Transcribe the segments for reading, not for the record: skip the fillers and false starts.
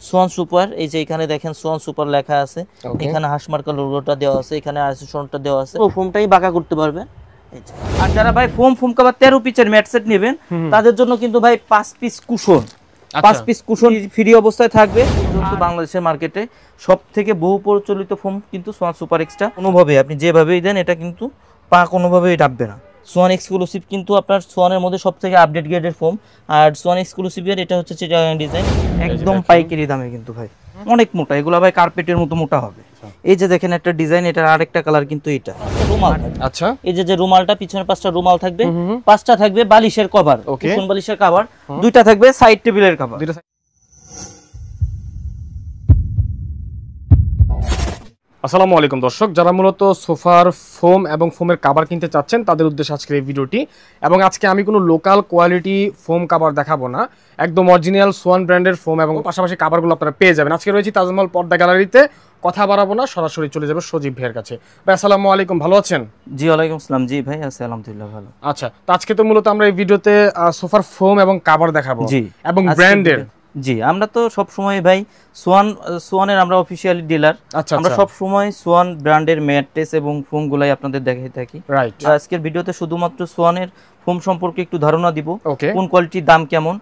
Schwann super, এই যে এখানে দেখেন সোয়ান সুপার লেখা আছে, এখানে হাঁস মার্কা লোগোটা দেওয়া আছে, এখানে আইএসও সনদটা দেওয়া আছে। ও ফোমটাই বাঁকা করতে পারবেন। আর যারা ভাই ফোম কভার 13 পিসের ম্যাট সেট নেবেন তাদের জন্য কিন্তু ভাই 5 piece cushion, 5 piece cushion free অবস্থায় থাকবে। কিন্তু বাংলাদেশের মার্কেটে সবথেকে বহু প্রচলিত ফোম কিন্তু সোয়ান সুপার এক্সট্রা। কোনোভাবে আপনি যেভাবেই দেন এটা কিন্তু পা কোনোভাবেই ডাববে না। সোয়ান এক্সক্লুসিভ কিন্তু আপনার সোয়ানের মধ্যে সবথেকে আপডেট গ্রেডের ফোম। আর সোয়ান এক্সক্লুসিভের এটা হচ্ছে চিটাগাং ডিজাইন, একদম পাইকারি দামে কিন্তু ভাই অনেক মোটা, এগুলো ভাই কার্পেটের মতো মোটা হবে। এই যে দেখেন একটা ডিজাইন, এটার আরেকটা কালার কিন্তু এটা রুমাল। আচ্ছা, এই যে রুমালটা পিছনে 5টা রুমাল থাকবে, 5টা থাকবে বালিশের কভার, কুশন বালিশের কভার, 2টা থাকবে সাইড টেবিলের কভার। আসসালামু আলাইকুম দর্শক, যারা মূলত সোফার ফোম এবং ফোমের কাভার কিনতে চাচ্ছেন তাদের উদ্দেশ্যে আজকের এই ভিডিওটি। এবং আজকে আমি কোনো লোকাল কোয়ালিটি ফোম কাভার দেখাবো না, একদম অরিজিনাল সোয়ান ব্র্যান্ডের ফোম এবং পাশাপাশি কাভারগুলো আপনারা পেয়ে যাবেন। আজকে রয়েছি তাজমহল পর্দা গ্যালারিতে, কথা বাড়াবো না, সরাসরি চলে যাবে সজীব ভাইয়ের কাছে। ভাই আসসালামু আলাইকুম, ভালো আছেন? জি ওয়ালাইকুম আসসালাম। জি ভাই আছি আলহামদুলিল্লাহ ভালো। আচ্ছা, তো আজকে তো মূলত আমরা এই ভিডিওতে সোফার ফোম এবং কাভার দেখাবো। জি, এবং ব্র্যান্ডের। জি, আমরা তো সব সময় ভাই সোয়ানের আমরা অফিশিয়ালি ডিলার। আমরা সব সময় সোয়ান ব্র্যান্ডের ম্যাট্রেস এবং ফোম গুলাই আপনাদের দেখাই থাকি। রাইট, আজকের ভিডিওতে শুধুমাত্র সোয়ানের ফোম সম্পর্কে একটু ধারণা দিব, কোন কোয়ালিটির দাম কেমন,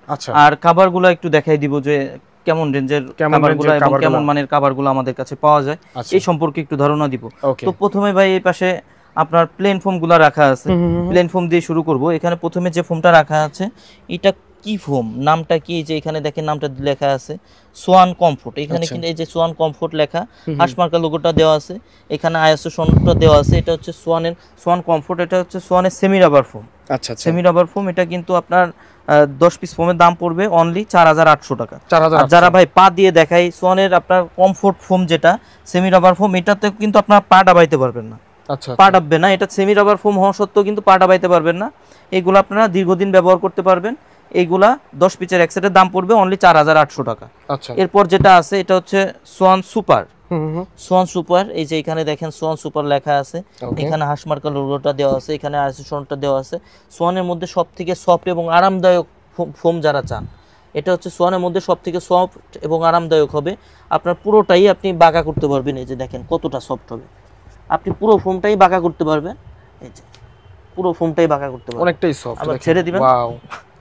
আর কাভারগুলো একটু দেখাই দিব যে কেমন রেঞ্জের কাভারগুলো এবং কেমন মানের কাভারগুলো আমাদের কাছে পাওয়া যায়, এই সম্পর্কে একটু ধারণা দিব। তো প্রথমে ভাই এই পাশে আপনার প্লেন ফোমগুলো রাখা আছে, প্লেন ফোম দিয়ে শুরু করব। এখানে প্রথমে যে ফোমটা রাখা আছে এটা কি ফোম, নামটা কি, যে এখানে দেখেন নামটা লেখা আছে সোয়ান কমফোর্ট। এখানে কিন্তু এই যে সোয়ান কমফোর্ট লেখা, হাঁসমার্কা লোগোটা দেওয়া আছে, এখানে আইএসও সনদটা দেওয়া আছে। এটা হচ্ছে সোয়ান কমফোর্ট, এটা হচ্ছে সোয়ানের সেমি রাবার ফোম। আচ্ছা, সেমি রাবার ফোম। এটা কিন্তু আপনার 10 পিস ফোমের দাম পড়বে অনলি 4800 টাকা। যারা ভাই পা দিয়ে দেখাই সোয়ানের আপনার কমফোর্ট ফোম যেটা সেমি রাবার ফোম, এটাতে কিন্তু আপনার পা ডাবাইতে পারবেন না। আচ্ছা, পা ডাববে না, এটা সেমি রাবার ফোম হওয়া সত্ত্বেও কিন্তু পা ডাবাইতে পারবেন না। এগুলো আপনারা দীর্ঘদিন ব্যবহার করতে পারবেন। এইগুলা 10 পিসের এক সেটের দাম পড়বে অনলি 4800 টাকা। আচ্ছা, এরপর যেটা আছে এটা হচ্ছে সোয়ান সুপার। সোয়ান সুপার, এই যে এখানে দেখেন সোয়ান সুপার লেখা আছে, এখানে হাঁসমার্কা লোগোটা দেওয়া আছে, এখানে আইএসও সনদটা দেওয়া আছে। সোয়ানের মধ্যে সবথেকে সফট এবং আরামদায়ক ফোম যারা চান, এটা হচ্ছে সোয়ানের মধ্যে সবথেকে সফট এবং আরামদায়ক হবে। আপনার পুরোটাই আপনি বাঁকা করতে পারবেন। এই যে দেখেন কতটা সফট হবে, আপনি পুরো ফোমটাই বাঁকা করতে পারবেন। এই যে পুরো ফোমটাই বাঁকা করতে পারবেন, অনেকটাই সফট। আবার ছেড়ে দিবেন, ওয়াও,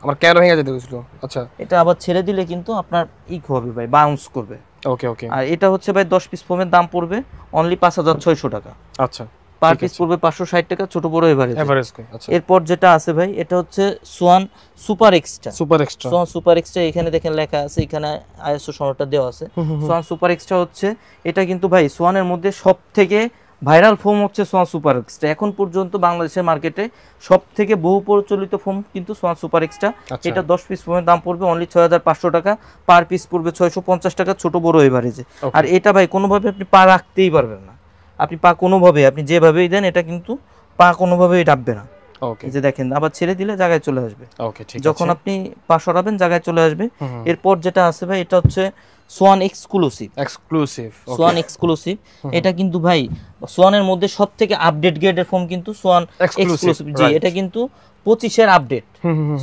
আমার কেন ভেঙে যেতে গেছিল। আচ্ছা, এটা আবার ছেড়ে দিলে কিন্তু আপনার হবে ভাই, বাউন্স করবে। ওকে ওকে। আর এটা হচ্ছে ভাই 10 পিস ফোমের দাম পড়বে অনলি 5600 টাকা। আচ্ছা, পার পিস পড়বে 560 টাকা, ছোট বড় এভারেজ। আচ্ছা, এরপর যেটা আছে ভাই এটা হচ্ছে Schwann super extra. Schwann super extra, এখানে দেখেন লেখা আছে, এখানে আইএসও সনদটা দেওয়া আছে। সোয়ান সুপার এক্সট্রা হচ্ছে এটা কিন্তু ভাই সোয়ানের মধ্যে সবথেকে ভাইরাল ফোম হচ্ছে সোয়ান সুপার এক্সট্রা। এখন পর্যন্ত বাংলাদেশের মার্কেটে সবথেকে বহু প্রচলিত ফোম কিন্তু সোয়ান সুপার এক্সট্রা। এটা 10 পিস ফোমের দাম পড়বে অনলি 6500 টাকা, পার পিস পড়বে 650 টাকা, ছোট বড় এভারেজে। আর এটা ভাই কোনোভাবে আপনি পা রাখতেই পারবেন না, আপনি পা কোনোভাবে আপনি যেভাবেই দেন এটা কিন্তু পা কোনোভাবেই ডাববে না। এই যে দেখেন আবার ছেড়ে দিলে জায়গায় চলে আসবে। ওকে, ঠিক আছে, যখন আপনি পা সরাবেন জায়গায় চলে আসবে। এরপর যেটা আছে ভাই এটা হচ্ছে সোয়ান এক্সক্লুসিভ। সোয়ান এক্সক্লুসিভ, এটা কিন্তু ভাই সোয়ানের মধ্যে সবথেকে আপডেট গ্রেডের ফোম কিন্তু সোয়ান এক্সক্লুসিভ। জি, এটা কিন্তু 25 আপডেট।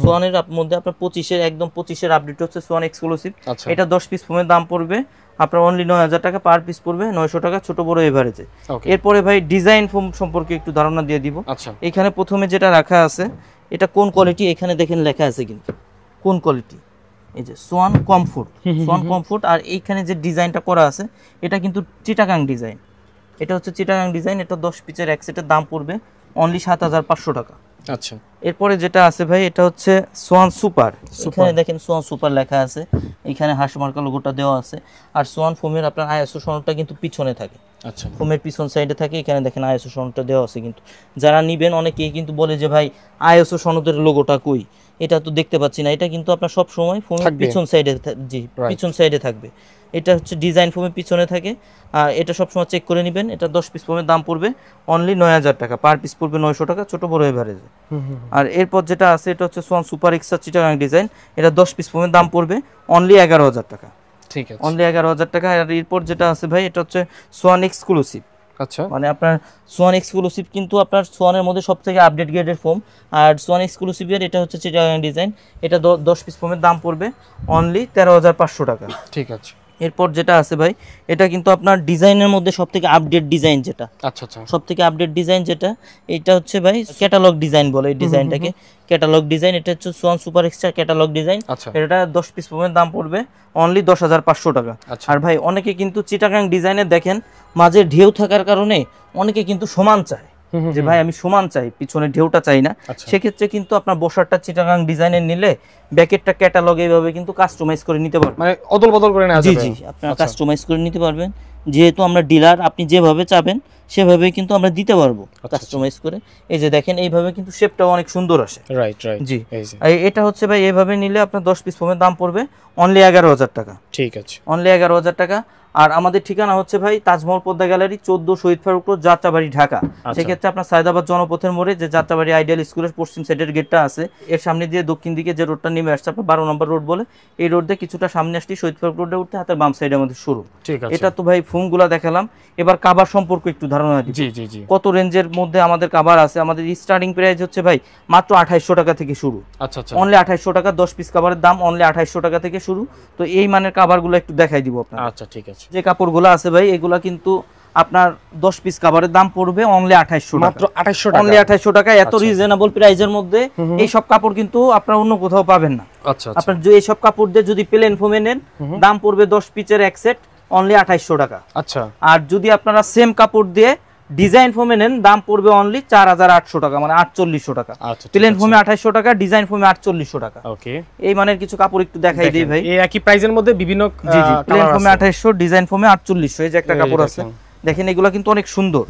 সোয়ানের মধ্যে আপনার 25 আপডেট হচ্ছে সোয়ান এক্সক্লুসিভ। এটা 10 পিস ফোমের দাম পড়বে আপনার অনলি 9000 টাকা, পার পিস পড়বে 900 টাকা, ছোট বড় এভারেজে। এরপরে ভাই ডিজাইন ফোম সম্পর্কে একটু ধারণা দিয়ে দিব। এখানে প্রথমে যেটা রাখা আছে এটা কোন কোয়ালিটি, এখানে দেখেন লেখা আছে কিন্তু কোন কোয়ালিটি, এই যে সোয়ান কমফোর্ট। সোয়ান কমফোর্ট, আর এইখানে যে ডিজাইনটা করা আছে এটা কিন্তু চিটাগাং ডিজাইন। এটা হচ্ছে চিটাগাং ডিজাইন। এটা 10 পিসের এক সেটের দাম পড়বে অনলি 7500 টাকা। আচ্ছা, এরপরে যেটা আছে ভাই এটা হচ্ছে সোয়ান সুপার। এখানে দেখেন সোয়ান সুপার লেখা আছে, এখানে হাঁসমার্কা লোগোটা দেওয়া আছে। আর সোয়ান ফোমের আপনার আইএসও সনদটা কিন্তু পিছনে থাকে। আচ্ছা, ফোমের পিছন সাইডে থাকে, এখানে দেখেন আইএসও সনদটা দেওয়া আছে। কিন্তু যারা নিবেন অনেকেই কিন্তু বলে যে ভাই আইএসও সনদের লোগোটা কই, এটা তো দেখতে পাচ্ছি না। এটা কিন্তু আপনার সব সময় ফোমের পিছন সাইডে, জি পিছন সাইডে থাকবে। এটা হচ্ছে ডিজাইন ফোমের পিছনে থাকে, আর এটা সবসময় চেক করে নেবেন। এটা 10 পিস ফোমের দাম পড়বে অনলি 9000 টাকা, পার পিস পড়বে 900 টাকা, ছোট বড় এভারেজে। আর এরপর যেটা আছে এটা হচ্ছে Schwann super extra Chittagong design. এটা 10 পিস ফোমের দাম পড়বে অনলি 11000 টাকা। ঠিক আছে, অনলি 11000 টাকা। আর এরপর যেটা আছে ভাই এটা হচ্ছে সোয়ান এক্সক্লুসিভ। আচ্ছা, মানে আপনার সোয়ান এক্সক্লুসিভ কিন্তু আপনার সোয়ানের মধ্যে সবথেকে আপডেট গ্রেডের ফোম। আর সোয়ান এক্সক্লুসিভের এটা হচ্ছে চিটাগাং ডিজাইন। এটা 10 পিস ফোমের দাম পড়বে অনলি 13500 টাকা। ঠিক আছে, এরপর যেটা আছে ভাই, এটা কিন্তু আপনার ডিজাইনের মধ্যে সবথেকে আপডেট ডিজাইন যেটা, আচ্ছা আচ্ছা, সবথেকে আপডেট ডিজাইন যেটা, এটা হচ্ছে ভাই ক্যাটালগ ডিজাইন বলে এই ডিজাইনটাকে, ক্যাটালগ ডিজাইন। এটা হচ্ছে Schwann super extra catalogue design. এটা 10 পিস ফোমের দাম পড়বে অনলি 10,500 টাকা। আর ভাই অনেকে কিন্তু চিটাগাং ডিজাইনের দেখেন মাঝে ঢেউ থাকার কারণে অনেকে কিন্তু সমান চায়, যে ভাই আমি সমান চাই, পিছনে ঢেউটা চাই না। সেক্ষেত্রে কিন্তু আপনার বসারটা চিটাগাং ডিজাইনের নিলে ব্যাকেটটা ক্যাটালগ এইভাবে কিন্তু কাস্টমাইজ করে নিতে পারবেন, মানে অদল বদল করে নেওয়া যাবে। জি জি, আপনারা কাস্টমাইজ করে নিতে পারবেন, যেহেতু আমরা ডিলার, আপনি যেভাবে চাবেন সেভাবেই কিন্তু আমরা দিতে পারবো কাস্টমাইজ করে। এই যে দেখেন এইভাবে কিন্তু শেপটাও অনেক সুন্দর আসে। রাইট রাইট, জি। এটা হচ্ছে ভাই এইভাবে নিলে আপনার 10 পিস ফোমের দাম পড়বে অনলি 11,000 টাকা। ঠিক আছে, অনলি 11,000 টাকা। আর আমাদের ঠিকানা হচ্ছে ভাই তাজমহল পদ্মা গ্যালারি 14 শহীদ ফারুক রোড, যাত্রাবাড়ি, ঢাকা। সেক্ষেত্রে আপনার সায়দাবাদ জনপথের মোড়ে যে যাত্রাবাড়ি আইডিয়াল স্কুলের পশ্চিম সাইডের গেটটা আছে, এর সামনে দিয়ে দক্ষিণ দিকে যে রোডটা নেমে আসছে আপনার 12 নম্বর রোড বলে, এই রোড দিয়ে কিছুটা সামনে আসলে শহীদ ফারুক রোডে উঠতে হাতের বাম সাইডে আমাদের শুরু। এটা তো ভাই ফোমগুলা দেখালাম, এবার কাভার সম্পর্কে একটু ধারণা দিই। জি জি জি, কত রেঞ্জের মধ্যে আমাদের কাভার আছে। আমাদের স্টার্টিং প্রাইস হচ্ছে ভাই মাত্র 2800 টাকা থেকে শুরু। আচ্ছা আচ্ছা, অনলি 2800 টাকা, 10 পিস কাভারের দাম অনলি 2800 টাকা থেকে শুরু। তো এই মানের কাভারগুলো একটু দেখাই দিব আপনাকে। আচ্ছা ঠিক আছে। যে কাপড়গুলো আছে ভাই এগুলা কিন্তু আপনার 10 পিস কাভারের দাম পড়বে অনলি 2800 টাকা, মাত্র 2800 টাকা, অনলি 2800 টাকা। এত রিজনেবল প্রাইসের মধ্যে এই সব কাপড় কিন্তু আপনারা অন্য কোথাও পাবেন না। আচ্ছা, আপনার যে এই সব কাপড় দিয়ে যদি প্লেন ফোমে নেন দাম পড়বে 10 পিসের এক সেট অনলি 2800 টাকা। আচ্ছা, আর যদি আপনারা সেম কাপড় দিয়ে ডিজাইন ফোমে নেন দাম পড়বে অনলি 4800 টাকা, মানে 4800 টাকা। প্লেন ফোমে 2800 টাকা, ডিজাইন ফোমে 4800 টাকা। ওকে, এই মানের কিছু কাপড় একটু দেখাই দেই ভাই। এই একই প্রাইসের মধ্যে বিভিন্ন জি জি, প্লেন ফোমে 2800, ডিজাইন ফোমে 4800। এই যে একটা কাপড় আছে দেখেন, এগুলা কিন্তু অনেক সুন্দর,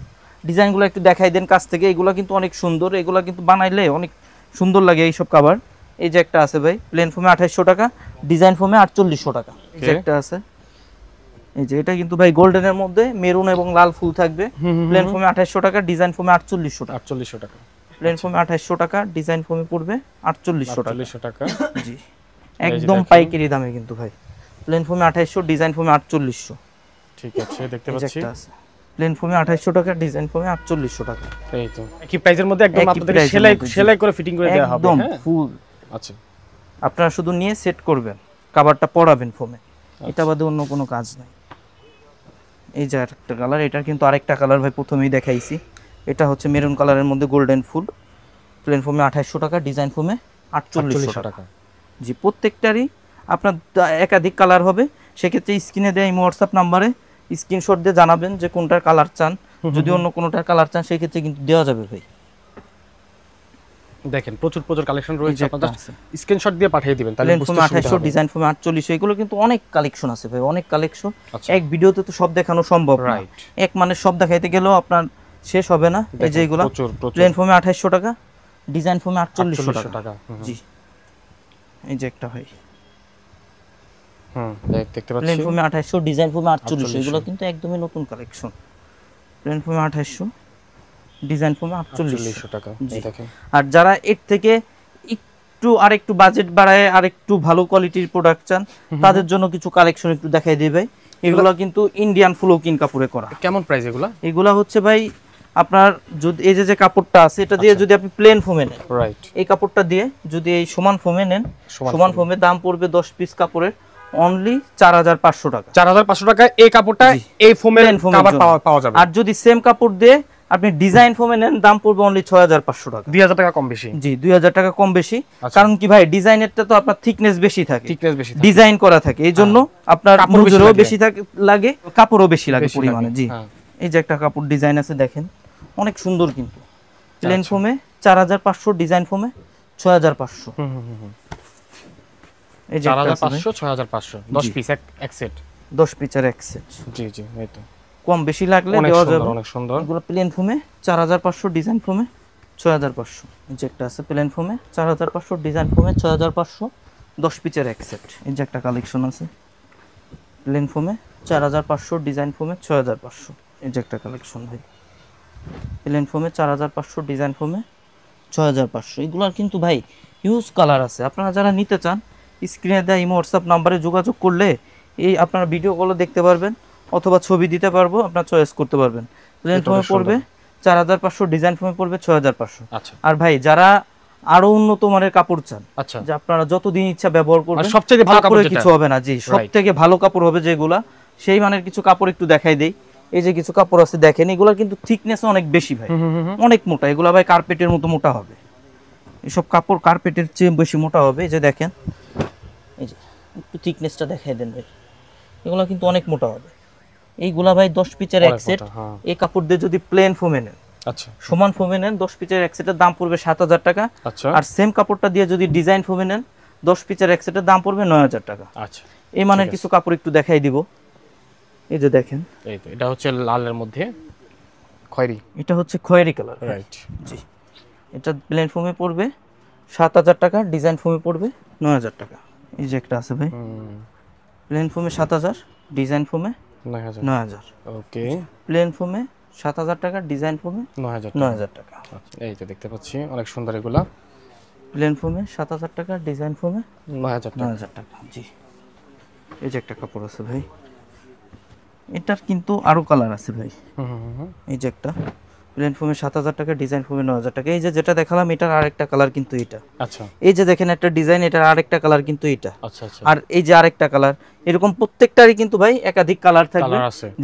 ডিজাইনগুলো একটু দেখাই দেন কাছ থেকে। এগুলা কিন্তু অনেক সুন্দর, এগুলা কিন্তু বানাইলে অনেক সুন্দর লাগে এই সব কাভার। এই যে একটা আছে ভাই প্লেন ফোমে 2800 টাকা, ডিজাইন ফোমে 4800 টাকা। এই যে একটা আছে, এই যে এটা কিন্তু ভাই গোল্ডেনের মধ্যে মেরুন এবং লাল ফুল থাকবে। প্লেন ফোমে 2800 টাকা, ডিজাইন ফোমে 4800 টাকা। 4800 টাকা, প্লেন ফোমে 2800 টাকা, ডিজাইন ফোমে পড়বে 4800 টাকা। জি, একদম পাইকারি দামে কিন্তু ভাই। প্লেন ফোমে 2800, ডিজাইন ফোমে 4800। ঠিক আছে, দেখতে পাচ্ছি প্লেন ফোমে 2800 টাকা, ডিজাইন ফোমে 4800 টাকা। এই তো একই প্রাইসের মধ্যে একদম আপনাদের সেলাই করে ফিটিং করে দেওয়া হবে একদম ফুল। আচ্ছা, আপনারা শুধু নিয়ে সেট করবেন, কভারটা পরাবেন ফোমে, এটা বাদে অন্য কোনো কাজ নাই। এই যে আরেকটা কালার, এটা কিন্তু আরেকটা কালার ভাই প্রথমেই দেখাইছি। এটা হচ্ছে মেরুন কালারের মধ্যে গোল্ডেন ফুল। প্লেন ফোমে 2800 টাকা, ডিজাইন ফোমে 4800 টাকা। জি, প্রত্যেকটারই আপনার একাধিক কালার হবে। সেক্ষেত্রে স্ক্রিনে দেওয়া এই হোয়াটসঅ্যাপ নাম্বারে স্ক্রিনশট দিয়ে জানাবেন যে কোনটার কালার চান। যদি অন্য কোনোটার কালার চান সেক্ষেত্রে কিন্তু দেওয়া যাবে ভাই। দেখেন প্রচুর প্রচুর কালেকশন রয়েছে, আপনারা স্ক্রিনশট দিয়ে পাঠিয়ে দিবেন, তাহলে প্লেন ফোমে 2800, ডিজাইন ফোমে 4800। এগুলো কিন্তু অনেক কালেকশন আছে ভাই, অনেক কালেকশন। এক ভিডিওতে তো সব দেখানো সম্ভব না, এক মানে সব দেখাইতে গেলেও আপনার শেষ হবে না। এই যে এগুলো প্লেন ফোমে 2800 টাকা, ডিজাইন ফোমে 4800 টাকা। জি, এই যে একটা ভাই দেখতে পাচ্ছেন প্লেন ফোমে 2800, ডিজাইন ফোমে 4800। এগুলো কিন্তু একদমই নতুন কালেকশন। প্লেন ফোমে 2800, ডিজাইন ফোমে 4800 টাকা। দেখেন, আর যারা এর থেকে একটু আরেকটু বাজেট বাড়ায় আরেকটু ভালো কোয়ালিটির প্রোডাক্ট চান তাদের জন্য কিছু কালেকশন একটু দেখাই দিই ভাই। এগুলো কিন্তু ইন্ডিয়ান ফ্লোকিং কাপড়ে করা। কেমন প্রাইস এগুলা? এগুলা হচ্ছে ভাই আপনার যদি এই যে কাপড়টা আছে এটা দিয়ে যদি আপনি প্লেন ফোমে নেন, রাইট, এই কাপড়টা দিয়ে যদি এই সমান ফোমে নেন, সমান ফোমে দাম পড়বে 10 পিস কাপড়ের অনলি 4500 টাকা। 4500 টাকা এই কাপড়টা এই ফোমের কভার পাওয়া যাবে। আর যদি সেম কাপড় দিয়ে আপনি ডিজাইন ফোমে নেন দাম পড়বে অনলি 6500 টাকা। 2000 টাকা কম বেশি। জি, 2000 টাকা কম বেশি। কারণ কি ভাই ডিজাইনেরটা তো আপনার থিকনেস বেশি থাকে, ডিজাইন করা থাকে, এইজন্য আপনার মজুরিও বেশি লাগে, কাপড়ও বেশি লাগে পরিমাণে। জি, এই যে একটা কাপড় ডিজাইন আছে দেখেন, অনেক সুন্দর কিন্তু। প্লেন ফোমে 4500, ডিজাইন ফোমে 6500। এই যে 4500 6500 10 পিস এক সেট, 10 পিসের এক সেট। জি জি, এই তো কম বেশি লাগলে দেওয়া যাবে। অনেক সুন্দর। এগুলো প্লেন ফোমে 4500, ডিজাইন ফোমে 6500। এই যে একটা আছে প্লেন ফোমে 4500, ডিজাইন ফোমে 6500, 10 পিসের এক সেট। এই যে একটা কালেকশন আছে প্লেন ফোমে 4500, ডিজাইন ফোমে 6500। এই যে একটা কালেকশন ভাই প্লেন ফোমে 4500, ডিজাইন ফোমে 6500। এগুলোর কিন্তু ভাই হিউজ কালার আছে। আপনারা যারা নিতে চান স্ক্রিনে দেওয়া এই হোয়াটসঅ্যাপ নাম্বারে যোগাযোগ করলে এই আপনারা ভিডিও কলও দেখতে পারবেন অথবা ছবি দিতে পারবো, আপনারা চয়েস করতে পারবেন। প্লেন ফোমে পড়বে 4500, ডিজাইন ফোমে পড়বে 6500। আচ্ছা, আর ভাই যারা আরো উন্নত মানের কাপড় চান, আচ্ছা, যে আপনারা যতদিন ইচ্ছা ব্যবহার করবেন, সবথেকে ভালো কাপড় কিছু হবে না। জি, সবথেকে ভালো কাপড় হবে যেগুলা, সেই মানের কিছু কাপড় একটু দেখাই দেই। এই যে কিছু কাপড় আছে দেখেন, এগুলা কিন্তু থিকনেস অনেক বেশি ভাই, অনেক মোটা। এগুলা ভাই কার্পেটের মতো মোটা হবে, এসব কাপড় কার্পেটের চেয়ে বেশি মোটা হবে। এই যে দেখেন, এই যে একটু থিকনেসটা দেখাই দেন ভাই, এগুলা কিন্তু অনেক মোটা হবে। এইগুলা ভাই 10 পিচের এক সেট, এই কাপড় দিয়ে যদি প্লেন ফোমে নেন, আচ্ছা, সমান ফোমে নেন, 10 পিচের এক সেটের দাম পড়বে 7000 টাকা। আচ্ছা, আর সেম কাপড়টা দিয়ে যদি ডিজাইন ফোমে নেন, 10 পিচের এক সেটের দাম পড়বে 9000 টাকা। আচ্ছা, এই মানের কিছু কাপড় একটু দেখাই দিব। এই যে দেখেন, এই তো এটা হচ্ছে লালের মধ্যে খয়েরি, এটা হচ্ছে খয়েরি কালার, রাইট। জি, এটা প্লেন ফোমে পড়বে 7000 টাকা, ডিজাইন ফোমে পড়বে 9000 টাকা। এই যে একটা আছে ভাই, প্লেন ফোমে 7000, ডিজাইন ফোমে 9000। ওকে, প্লেন ফোমে 7000 টাকা, ডিজাইন ফোমে 9000 টাকা। এই তো দেখতে পাচ্ছি অনেক সুন্দর এগুলা, প্লেন ফোমে 7000 টাকা, ডিজাইন ফোমে 9000 টাকা। জি, এই যে একটা কাপড় আছে ভাই, এটার কিন্তু আরো কালার আছে ভাই। এই যে একটা প্লেন ফোমে 7000 টাকা, ডিজাইন ফোমে 9000 টাকা। এই যে যেটা দেখালাম, এটার আরেকটা কালার কিন্তু এটা। আচ্ছা, এই যে দেখেন একটা ডিজাইন, এটার আরেকটা কালার কিন্তু এটা। আচ্ছা, আচ্ছা, আর এই যে আরেকটা কালার, এরকম প্রত্যেকটারই কিন্তু ভাই একাধিক কালার থাকবে।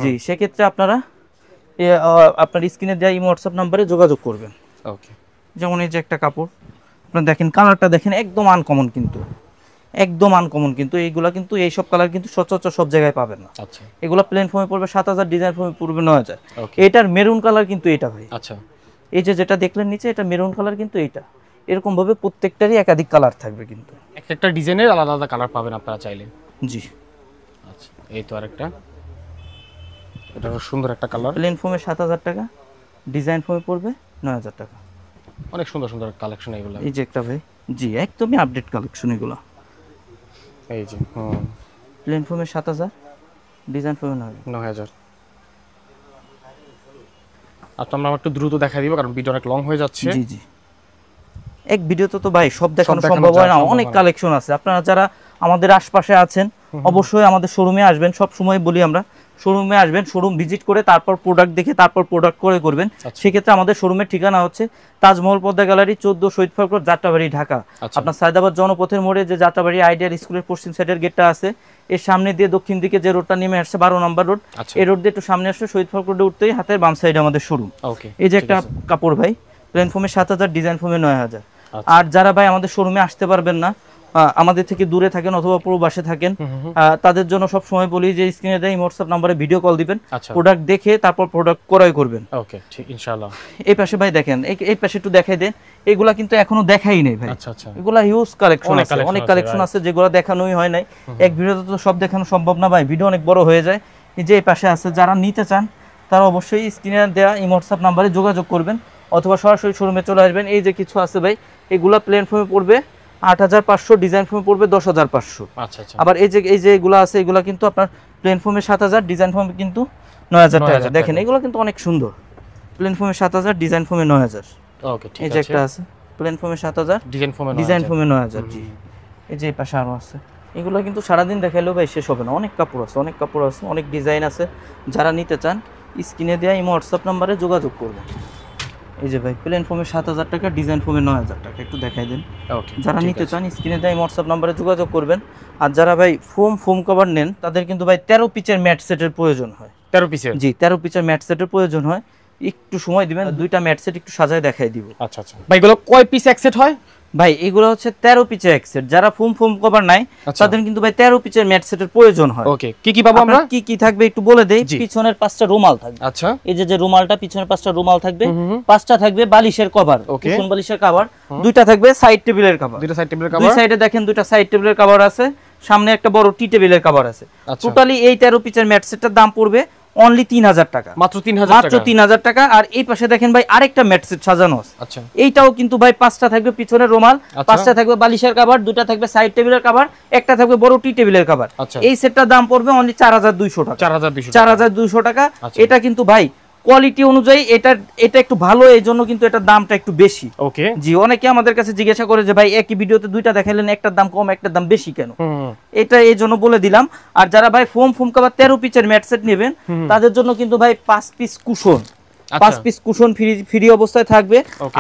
জি, সেক্ষেত্রে আপনারা আপনার স্ক্রিনে দেওয়া ইমো হোয়াটসঅ্যাপ নাম্বারে যোগাযোগ করবেন। ওকে, যেমন এই যে একটা কাপড়, আপনারা দেখেন কালারটা দেখেন, একদম আনকমন, কিন্তু একদম আনকমন, কিন্তু এইগুলা কিন্তু এইসব কালার কিন্তু সচরাচর সব জায়গায় পাবেন না। আচ্ছা, এগুলা প্লেন ফর্মে পড়বে 7000, ডিজাইন ফর্মে পড়বে 9000। এটার মেরুন কালার কিন্তু এটা ভাই। আচ্ছা, এই যে যেটা দেখলেন নিচে, এটা মেরুন কালার কিন্তু এটা। এরকম ভাবে প্রত্যেকটারই একাধিক কালার থাকবে, কিন্তু একটা ডিজাইনের আলাদা আলাদা কালার পাবেন আপনারা চাইলে। জি, আচ্ছা, এই তো আরেকটা, এটা সুন্দর একটা কালার, প্লেন ফর্মে 7000 টাকা, ডিজাইন ফর্মে পড়বে 9000 টাকা। অনেক সুন্দর সুন্দর কালেকশন এগুলো। এই যে একটা ভাই, জি, একদমই আপডেট কালেকশন এগুলো। এই যে প্লেন ফর্মে 7000, ডিজাইন ফর্মে 9000। আচ্ছা, আমরা একটু দ্রুত দেখাই দিব কারণ ভিডিও অনেক লং হয়ে যাচ্ছে। জি, জি, এক ভিডিওতে তো ভাই সব দেখানো সম্ভব হয় না, অনেক কালেকশন আছে। আপনারা যারা আমাদের আশপাশে আছেন, অবশ্যই আমাদের শোরুমে আসবেন। সব সময় বলি আমরা, শোরুমে আসবেন, শোরুম ভিজিট করে তারপর প্রোডাক্ট দেখে তারপর প্রোডাক্ট করে করবেন। সেক্ষেত্রে আমাদের শোরুমের ঠিকানা হচ্ছে তাজমহল পদ্মা গ্যালারি, 14 শহীদ ফারুক রোড, যাত্রাবাড়ি, ঢাকা। আপনার সায়দাবাদ জনপথের মোড়ে যে যাত্রাবাড়ি আইডিয়াল স্কুলের পশ্চিম সাইডের গেটটা আছে, এর সামনে দিয়ে দক্ষিণ দিকে যে রোডটা নেমে আসছে 12 নম্বর রোড, এই রোড দিয়ে একটু সামনে আসলে শহীদ ফারুক রোডে উঠতেই হাতের বাম সাইডে আমাদের শোরুম। এই যে একটা কাপড় ভাই, প্লেন ফর্মে 7000, ডিজাইন ফর্মে 9000। আর যারা ভাই আমাদের শোরুমে আসতে পারবেন না, আমাদের থেকে দূরে থাকেন অথবা প্রবাসে থাকেন, তাদের জন্য সব সময় বলি যে স্ক্রিনে দেয় হোয়াটসঅ্যাপ নম্বরে ভিডিও কল দিবেন, প্রোডাক্ট দেখে তারপর প্রোডাক্ট ক্রয় করবেন। ওকে, ঠিক, ইনশাআল্লাহ। এই পাশে ভাই দেখেন, এই পাশে একটু দেখাই দেন, এগুলা কিন্তু এখনো দেখাই নেই ভাই। আচ্ছা, আচ্ছা, এগুলা হিউজ কালেকশন আছে, অনেক কালেকশন আছে যেগুলো দেখানোই হয় নাই। এক ভিডিওতে তো সব দেখানো সম্ভব না ভাই, ভিডিও অনেক বড় হয়ে যায়। এই যে এই পাশে আছে, যারা নিতে চান তারা অবশ্যই স্ক্রিনে দেওয়া ইমো হোয়াটসঅ্যাপ নাম্বারে যোগাযোগ করবেন অথবা সরাসরি শোরুমে চলে আসবেন। এই যে কিছু আছে ভাই, এগুলা প্লেন ফর্মে পড়বে 8500, ডিজাইন ফর্মে পড়বে 10500। আচ্ছা, আচ্ছা, আবার এই যে এগুলো আছে, এগুলো কিন্তু আপনার প্লেন ফর্মে 7000, ডিজাইন ফর্মে কিন্তু 9000 টাকা। দেখেন এগুলো কিন্তু অনেক সুন্দর, প্লেন ফর্মে 7000, ডিজাইন ফর্মে 9000। ওকে, ঠিক আছে। এই যে একটা আছে প্লেন ফর্মে 7000, ডিজাইন ফর্মে 9000। জি, এই যে এই পাশে আরো আছে। এগুলো কিন্তু সারাদিন দেখাইলেও ভাই শেষ হবে না, অনেক কাপড় আছে, অনেক কাপড় আছে, অনেক ডিজাইন আছে। যারা নিতে চান স্ক্রিনে দেওয়া ইমো হোয়াটসঅ্যাপ নাম্বারে যোগাযোগ করবেন। এই যে ভাই, প্লেন ফর্মে 7000 টাকা, ডিজাইন ফর্মে 9000 টাকা, একটু দেখাই দেন। যারা নিতে চান স্ক্রিনে দেওয়া ইমো হোয়াটসঅ্যাপ নাম্বারে যোগাযোগ করবেন। আর যারা ভাই ফোম কভার নেন, তাদের কিন্তু ভাই 13 পিচের ম্যাট সেটের প্রয়োজন হয়। 13 পিসের? জি, 13 পিচের ম্যাট সেটের প্রয়োজন হয়। একটু সময় দিবেন, দুইটা ম্যাট সেট একটু সাজায় দেখাই দিব। আচ্ছা, আচ্ছা ভাই, এগুলো কয় পিস এক সেট হয়? ভাই এগুলো হচ্ছে 13 পিচের এক সেট। যারা ফোম কভার নাই তাদের কিন্তু ভাই 13 পিচের ম্যাট সেটের প্রয়োজন হয়। ওকে, কি কি পাবো আমরা? কি কি থাকবে একটু বলে দেই। পিছনের 5টা রুমাল থাকবে। আচ্ছা, এই যে রুমালটা, পিছনের 5টা রুমাল থাকবে। 5টা থাকবে বালিশের কভার, কুশন বালিশের কভার। 2টা থাকবে সাইড টেবিলের কভার। 2টা সাইড টেবিলের কভার। দুই সাইডে দেখেন 2টা সাইড টেবিলের কভার আছে, সামনে একটা বড় টি টেবিলের কভার আছে। টোটালি এই 13 পিচের ম্যাট সেটটার দাম পড়বে অনলি 3000 টাকা, মাত্র 3000 টাকা। আর এই পাশে দেখেন ভাই আরেকটা ম্যাট সেট সাজানো আছে। আচ্ছা, এইটাও কিন্তু ভাই 5টা থাকবে পিছনের রুমাল, 5টা থাকবে বালিশের কভার, 2টা থাকবে সাইড টেবিলের কভার, একটা থাকবে বড় টি টেবিলের কভার। এই সেটটার দাম পড়বে অনলি 4200 টাকা। 4200 টাকা। এটা কিন্তু ভাই কোয়ালিটি অনুযায়ী এটা একটু ভালো, এই জন্য কিন্তু এটার দামটা একটু বেশি। ওকে, জি, অনেকে আমাদের কাছে জিজ্ঞাসা করে যে ভাই একই ভিডিওতে দুইটা দেখাইলেন, একটার দাম কম একটার দাম বেশি কেন? এটা এই জন্য বলে দিলাম। আর যারা ভাই ফোম কভার 13 পিচের ম্যাট সেট নেবেন, তাদের জন্য কিন্তু ভাই 5 পিস কুশন ফ্রি অবস্থায় থাকবে।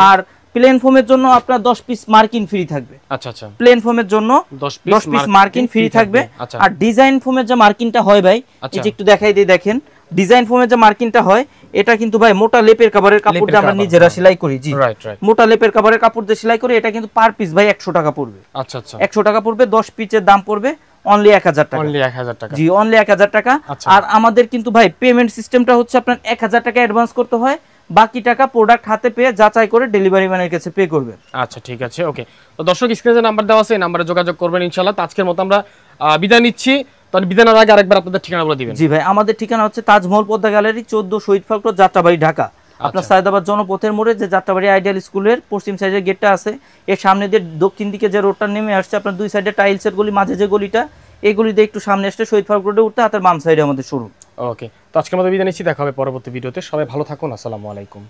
আর প্লেন ফোমের জন্য আপনার 10 পিস মার্কিন ফ্রি থাকবে। আচ্ছা আচ্ছা, প্লেন ফোমের জন্য 10 পিস মার্কিন ফ্রি থাকবে। আর ডিজাইন ফোমের যে মার্কিনটা হয় ভাই, এই যে একটু দেখাই দিই, দেখেন ডিজাইন ফোমের যে মার্কিনটা হয় এটা কিন্তু ভাই মোটা লেপের কাভারের কাপড় দিয়ে আমরা নিজেরা সেলাই করি। জি, মোটা লেপের কাভারের কাপড় দিয়ে সেলাই করি। এটা কিন্তু পার পিস ভাই 100 টাকা পড়বে। আচ্ছা আচ্ছা, 100 টাকা পড়বে। 10 পিসের দাম পড়বে অনলি 1000 টাকা। অনলি 1000 টাকা। জি, অনলি 1000 টাকা। আর আমাদের কিন্তু ভাই পেমেন্ট সিস্টেমটা হচ্ছে আপনার 1000 টাকা অ্যাডভান্স করতে হয়, বাকি টাকা প্রোডাক্ট হাতে পেয়ে যাচাই করে ডেলিভারি ম্যানের কাছে পে করবেন। আচ্ছা ঠিক আছে, ওকে। তো দর্শক স্ক্রিনে যে নাম্বার দেওয়া আছে এই নম্বরে যোগাযোগ করবেন ইনশাআল্লাহ। তো আজকের মতো আমরা বিদায় নিচ্ছি। তাহলে বিদায়ের আগে আরেকবার আপনাদের ঠিকানা বলে দিবেন। জি ভাই, আমাদের ঠিকানা হচ্ছে তাজমহল পদ্মা গ্যালারি 14 শহীদ ফারুক রোড, যাত্রাবাড়ি, ঢাকা। আপনার সায়দাবাদ জনপথের মোড়ে যে যাত্রাবাড়ি আইডিয়াল স্কুলের পশ্চিম সাইডের গেটটা আছে, এর সামনে দিয়ে দক্ষিণ দিকে যে রোডটা নেমে আসছে, আপনার দুই সাইডে টাইলসের গলি, মাঝে যে গলিটা, এই গলি দিয়ে একটু সামনে আসলে শহীদ ফারুক রোডে উঠতে হাতের বাম সাইডে আমাদের শোরুম। ওকে, তো আজকের মতো বিদায় নিচ্ছি, দেখা হবে পরবর্তী ভিডিওতে। সবাই ভালো থাকুন, আসসালামু আলাইকুম।